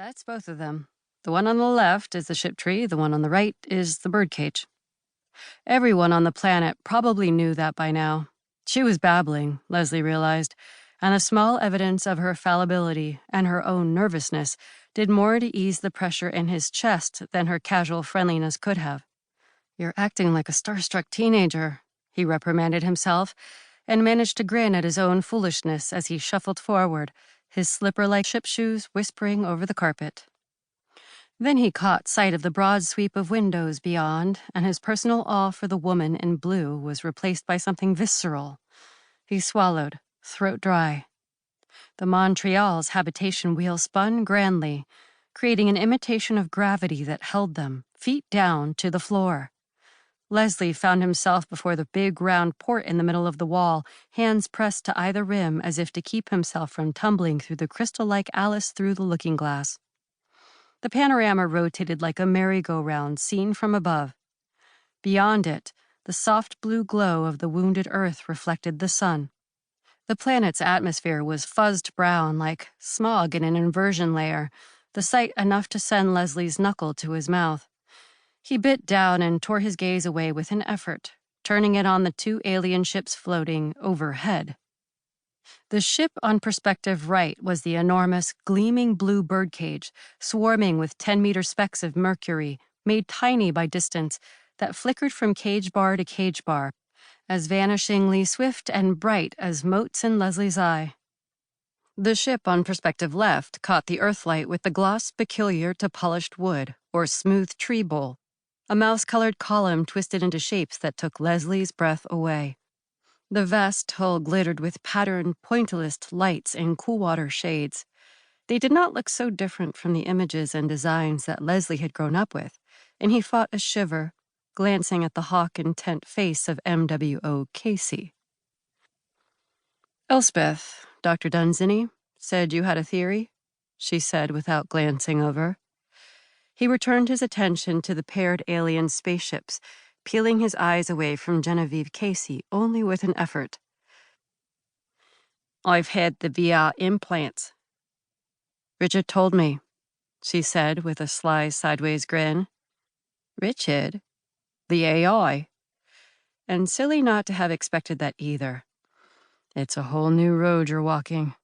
That's both of them. The one on the left is the ship tree, the one on the right is the birdcage. Everyone on the planet probably knew that by now. She was babbling, Leslie realized, and the small evidence of her fallibility and her own nervousness did more to ease the pressure in his chest than her casual friendliness could have. "You're acting like a starstruck teenager," he reprimanded himself, and managed to grin at his own foolishness as he shuffled forward, his slipper-like ship shoes whispering over the carpet. Then he caught sight of the broad sweep of windows beyond, and his personal awe for the woman in blue was replaced by something visceral. He swallowed, throat dry. The Montreal's habitation wheel spun grandly, creating an imitation of gravity that held them, feet down, to the floor. Leslie found himself before the big round port in the middle of the wall, hands pressed to either rim as if to keep himself from tumbling through the crystal-like Alice through the looking-glass. The panorama rotated like a merry-go-round seen from above. Beyond it, the soft blue glow of the wounded Earth reflected the sun. The planet's atmosphere was fuzzed brown like smog in an inversion layer, the sight enough to send Leslie's knuckle to his mouth. He bit down and tore his gaze away with an effort, turning it on the two alien ships floating overhead. The ship on perspective right was the enormous, gleaming blue birdcage, swarming with 10-meter specks of mercury, made tiny by distance, that flickered from cage bar to cage bar, as vanishingly swift and bright as motes in Leslie's eye. The ship on perspective left caught the earthlight with the gloss peculiar to polished wood or smooth tree bole, a mouse-colored column twisted into shapes that took Leslie's breath away. The vast hull glittered with patterned, pointillist lights in cool-water shades. They did not look so different from the images and designs that Leslie had grown up with, and he fought a shiver, glancing at the hawk-intent face of M.W.O. Casey. "Elspeth, Dr. Dunsany, said you had a theory," she said without glancing over. He returned his attention to the paired alien spaceships, peeling his eyes away from Genevieve Casey only with an effort. "I've had the VR implants." "Richard told me," she said with a sly sideways grin. "Richard? The AI?" And silly not to have expected that either. It's a whole new road you're walking.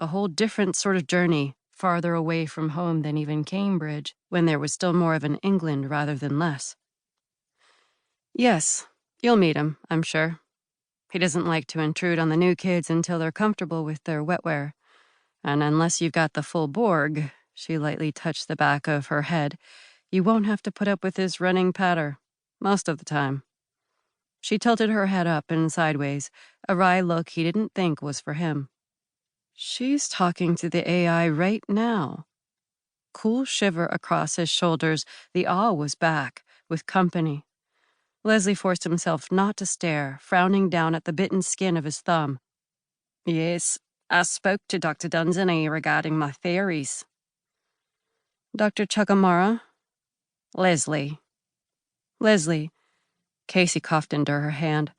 A whole different sort of journey, farther away from home than even Cambridge, when there was still more of an England rather than less. "Yes, you'll meet him, I'm sure. He doesn't like to intrude on the new kids until they're comfortable with their wetware. And unless you've got the full Borg," she lightly touched the back of her head, "you won't have to put up with his running patter, most of the time." She tilted her head up and sideways, a wry look he didn't think was for him. "She's talking to the AI right now." Cool shiver across his shoulders, the awe was back, with company. Leslie forced himself not to stare, frowning down at the bitten skin of his thumb. "Yes, I spoke to Dr. Dunsany regarding my theories." "Dr. Chuckamara?" "Leslie." "Leslie." Casey coughed into her hand.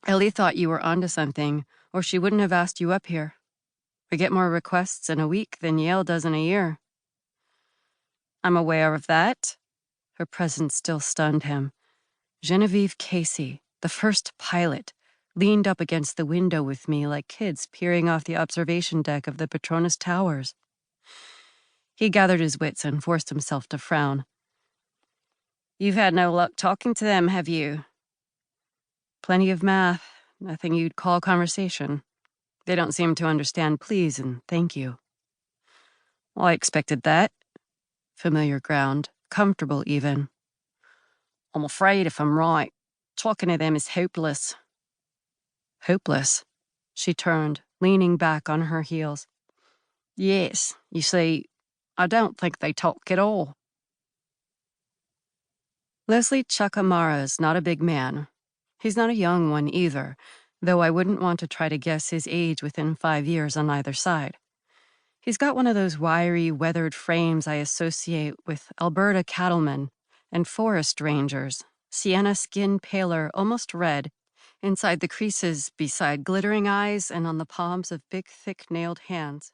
"Ellie thought you were onto something, or she wouldn't have asked you up here. We get more requests in a week than Yale does in a year." "I'm aware of that." Her presence still stunned him. Genevieve Casey, the first pilot, leaned up against the window with me like kids peering off the observation deck of the Petronas Towers. He gathered his wits and forced himself to frown. "You've had no luck talking to them, have you?" "Plenty of math, nothing you'd call conversation. They don't seem to understand please and thank you." "I expected that." Familiar ground, comfortable even. "I'm afraid if I'm right, talking to them is hopeless." "Hopeless?" She turned, leaning back on her heels. "Yes, you see, I don't think they talk at all." Leslie Chuckamara's not a big man. He's not a young one either, though I wouldn't want to try to guess his age within 5 years on either side. He's got one of those wiry, weathered frames I associate with Alberta cattlemen and forest rangers, sienna skin paler, almost red, inside the creases beside glittering eyes and on the palms of big, thick-nailed hands.